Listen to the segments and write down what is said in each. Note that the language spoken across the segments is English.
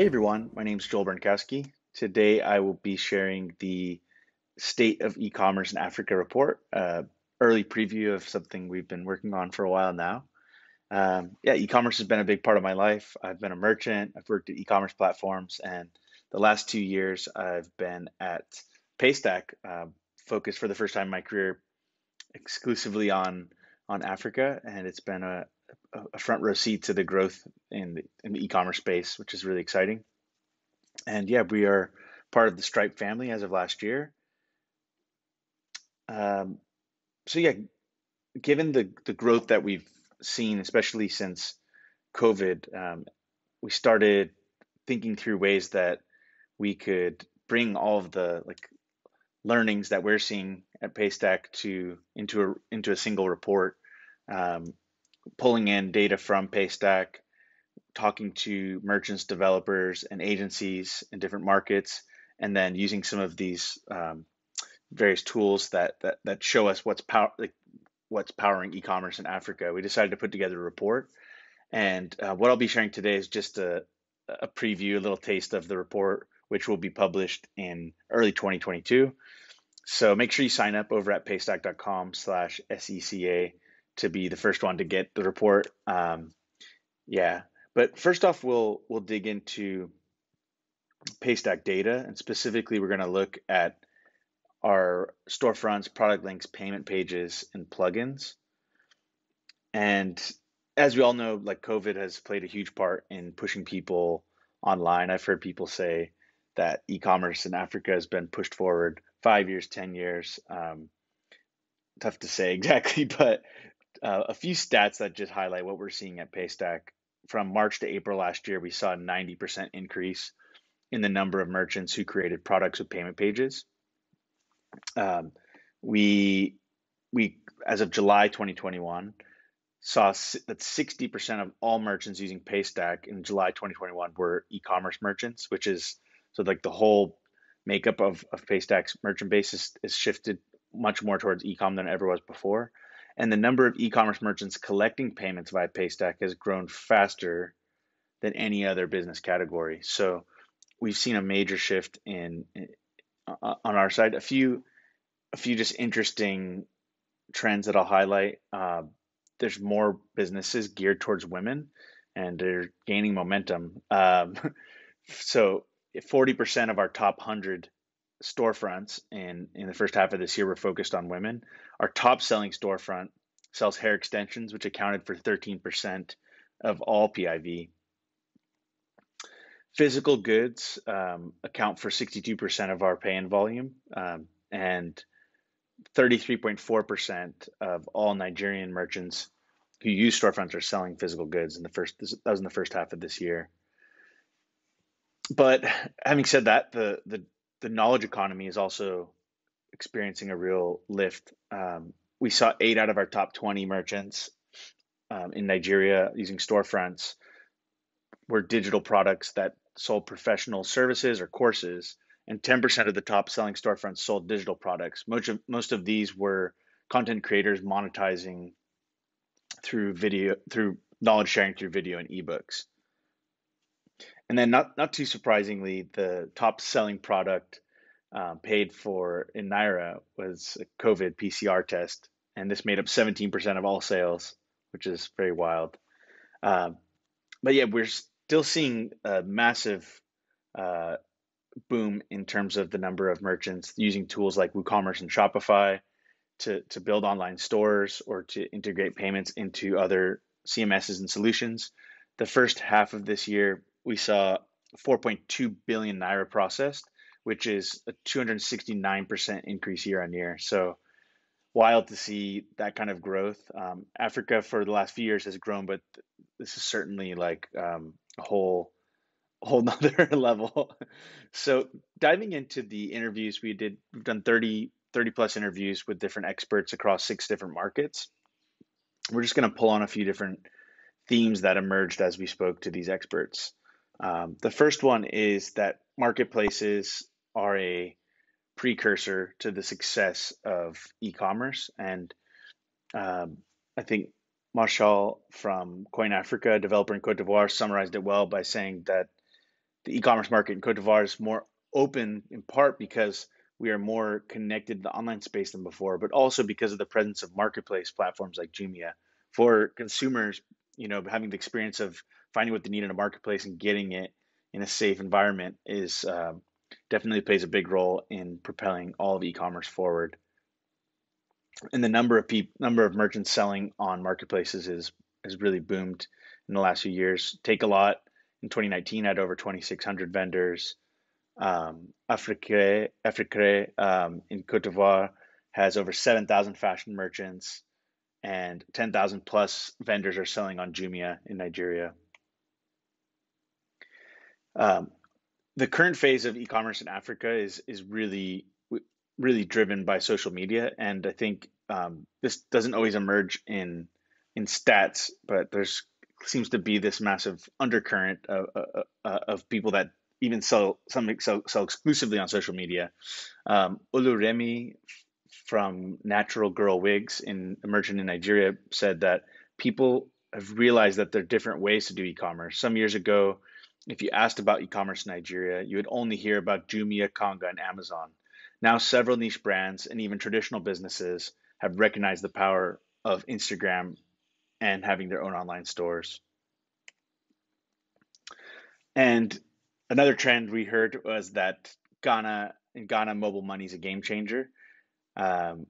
Hey everyone, my name is Joel Bronkowski. Today I will be sharing the State of E-commerce in Africa report, early preview of something we've been working on for a while now. Yeah, e-commerce has been a big part of my life. I've been a merchant, I've worked at e-commerce platforms, and the last 2 years I've been at Paystack, focused for the first time in my career exclusively on Africa, and it's been a front row seat to the growth in the e-commerce space, which is really exciting. And yeah, we are part of the Stripe family as of last year. Um, so yeah, given the growth that we've seen, especially since COVID, we started thinking through ways that we could bring all of the learnings that we're seeing at Paystack to into a single report, um, pulling in data from Paystack, talking to merchants, developers, and agencies in different markets, and then using some of these various tools that show us what's powering e-commerce in Africa. We decided to put together a report, and what I'll be sharing today is just a preview, a little taste of the report, which will be published in early 2022. So make sure you sign up over at paystack.com/SECA to be the first one to get the report. Yeah, but first off, we'll dig into Paystack data, and specifically, we're going to look at our storefronts, product links, payment pages, and plugins. And as we all know, like COVID has played a huge part in pushing people online. I've heard people say that e-commerce in Africa has been pushed forward 5 years, 10 years. Tough to say exactly, but a few stats that just highlight what we're seeing at Paystack. From March to April last year, we saw a 90% increase in the number of merchants who created products with payment pages. Um, we we as of July 2021 saw that 60% of all merchants using Paystack in July 2021 were e-commerce merchants, which is so like the whole makeup of Paystack's merchant base is shifted much more towards e-com than ever was before. And the number of e-commerce merchants collecting payments via Paystack has grown faster than any other business category. So we've seen a major shift on our side. A few just interesting trends that I'll highlight. There's more businesses geared towards women, and they're gaining momentum. So 40% of our top 100 storefronts in the first half of this year were focused on women. Our top selling storefront sells hair extensions, which accounted for 13% of all PIV. Physical goods account for 62% of our pay-in volume, and 33.4% of all Nigerian merchants who use storefronts are selling physical goods that was in the first half of this year. But having said that, the knowledge economy is also experiencing a real lift. We saw 8 out of our top 20 merchants in Nigeria using storefronts were digital products that sold professional services or courses, and 10% of the top selling storefronts sold digital products. Most of these were content creators monetizing through knowledge sharing through video and ebooks. And then not too surprisingly, the top selling product paid for in Naira was a COVID PCR test, and this made up 17% of all sales, which is very wild. Um, but yeah, we're still seeing a massive uh, boom in terms of the number of merchants using tools like WooCommerce and Shopify to build online stores or to integrate payments into other CMSs and solutions. The first half of this year, we saw 4.2 billion naira processed, which is a 269% increase year on year. So wild to see that kind of growth. Africa for the last few years has grown, but this is certainly like a whole nother level. So diving into the interviews we've done 30 plus interviews with different experts across 6 different markets. We're just going to pull on a few different themes that emerged as we spoke to these experts. The first one is that marketplaces are a precursor to the success of e-commerce. And I think Marshall from Coin Africa, a developer in Cote d'Ivoire, summarized it well by saying that the e-commerce market in Cote d'Ivoire is more open in part because we are more connected to the online space than before, but also because of the presence of marketplace platforms like Jumia. For consumers, having the experience of finding what they need in a marketplace and getting it in a safe environment is definitely plays a big role in propelling all of e-commerce forward. And the number of merchants selling on marketplaces has really boomed in the last few years. Take a Lot in 2019 had over 2,600 vendors. Afrique in Cote d'Ivoire has over 7,000 fashion merchants, and 10,000 plus vendors are selling on Jumia in Nigeria. Um, the current phase of e-commerce in Africa is really driven by social media, and I think this doesn't always emerge in stats, but there's seems to be this massive undercurrent of people that even sell exclusively on social media. Oluremi from Natural Girl Wigs in a merchant in Nigeria said that people have realized that there are different ways to do e-commerce. Some years ago, if you asked about e-commerce in Nigeria, you would only hear about Jumia, Konga, and Amazon. Now, several niche brands and even traditional businesses have recognized the power of Instagram and having their own online stores. And another trend we heard was that in Ghana, mobile money is a game changer. Um,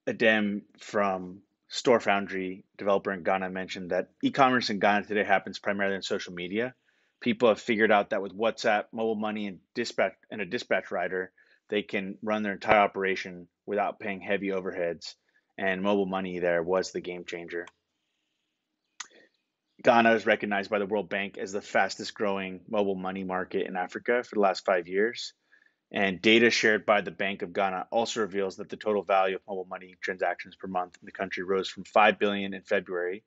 Adem from Store Foundry, developer in Ghana, mentioned that e-commerce in Ghana today happens primarily on social media. People have figured out that with WhatsApp, mobile money, and a dispatch rider, they can run their entire operation without paying heavy overheads. And mobile money there was the game changer. Ghana is recognized by the World Bank as the fastest growing mobile money market in Africa for the last 5 years. And data shared by the Bank of Ghana also reveals that the total value of mobile money transactions per month in the country rose from 5 billion in February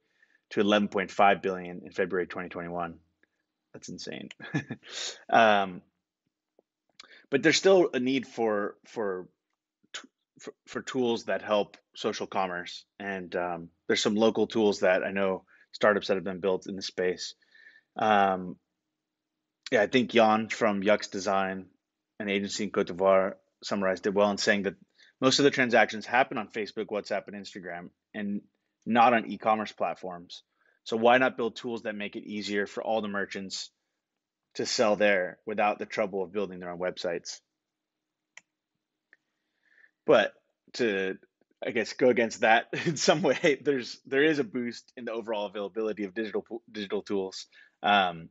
to 11.5 billion in February 2021. That's insane. um, but there's still a need for tools that help social commerce, and there's some local tools that I know startups that have been built in the space. Um, yeah, I think Jan from Yux Design, an agency in Cote d'Ivoire, summarized it well in saying that most of the transactions happen on Facebook, WhatsApp, and Instagram, and not on e-commerce platforms. So why not build tools that make it easier for all the merchants to sell there without the trouble of building their own websites? But to, I guess, go against that in some way, there is a boost in the overall availability of digital tools. Um,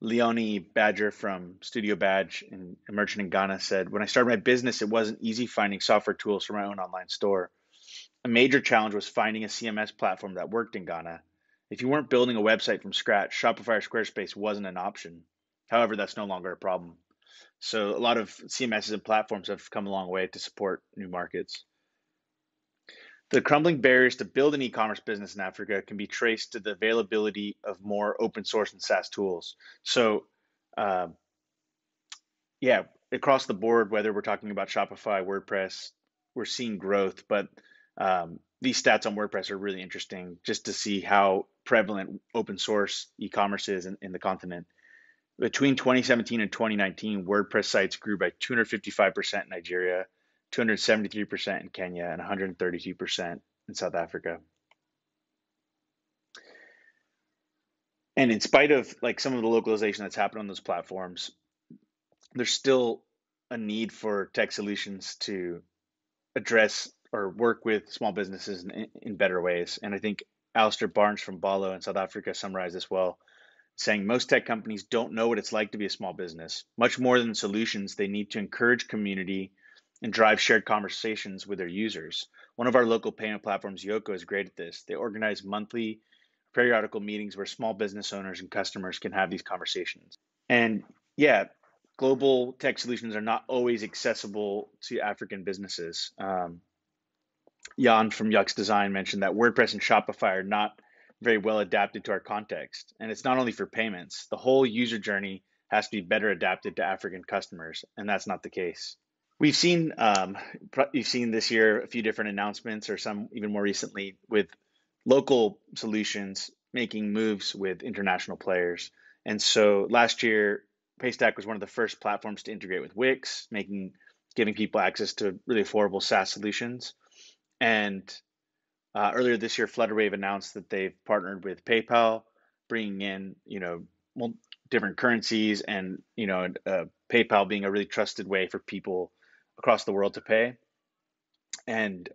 Leonie Badger from Studio Badge, a merchant in Ghana, said, "When I started my business, it wasn't easy finding software tools for my own online store. A major challenge was finding a CMS platform that worked in Ghana. If you weren't building a website from scratch, Shopify or Squarespace wasn't an option. However, that's no longer a problem." So a lot of CMSs and platforms have come a long way to support new markets. The crumbling barriers to build an e-commerce business in Africa can be traced to the availability of more open source and SaaS tools. So, uh, yeah, across the board, whether we're talking about Shopify, WordPress, we're seeing growth, but these stats on WordPress are really interesting just to see how prevalent open source e-commerce is in the continent. Between 2017 and 2019, WordPress sites grew by 255% in Nigeria, 273% in Kenya, and 132% in South Africa. And in spite of like some of the localization that's happened on those platforms, there's still a need for tech solutions to address or work with small businesses in better ways. And I think Alistair Barnes from Balo in South Africa summarized this well, saying most tech companies don't know what it's like to be a small business. Much more than solutions, they need to encourage community and drive shared conversations with their users. One of our local payment platforms, Yoko, is great at this. They organize monthly periodical meetings where small business owners and customers can have these conversations. And yeah, global tech solutions are not always accessible to African businesses. Jan from Yux Design mentioned that WordPress and Shopify are not very well adapted to our context. And it's not only for payments, the whole user journey has to be better adapted to African customers, and that's not the case. We've seen you've seen this year a few different announcements, or some even more recently, with local solutions making moves with international players. And so last year, Paystack was one of the first platforms to integrate with Wix, giving people access to really affordable SaaS solutions. And earlier this year, Flutterwave announced that they've partnered with PayPal, bringing in different currencies, and PayPal being a really trusted way for people across the world to pay. And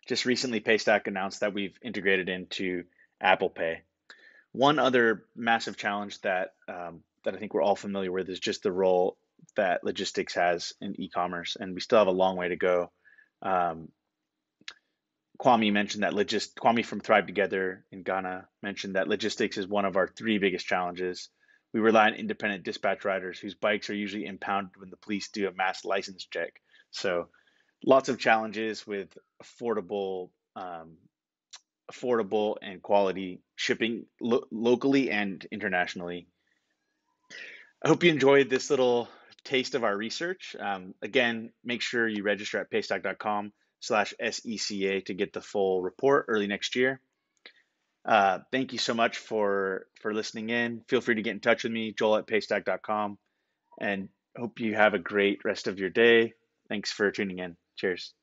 just recently, Paystack announced that we've integrated into Apple Pay. One other massive challenge that I think we're all familiar with is just the role that logistics has in e-commerce, and we still have a long way to go. Um, Kwame from Thrive Together in Ghana mentioned that logistics is one of our three biggest challenges. We rely on independent dispatch riders whose bikes are usually impounded when the police do a mass license check. So lots of challenges with affordable and quality shipping locally and internationally. I hope you enjoyed this little taste of our research. Again, make sure you register at paystack.com/SECA to get the full report early next year. Thank you so much for listening in. Feel free to get in touch with me, joel@paystack.com, and hope you have a great rest of your day. Thanks for tuning in. Cheers.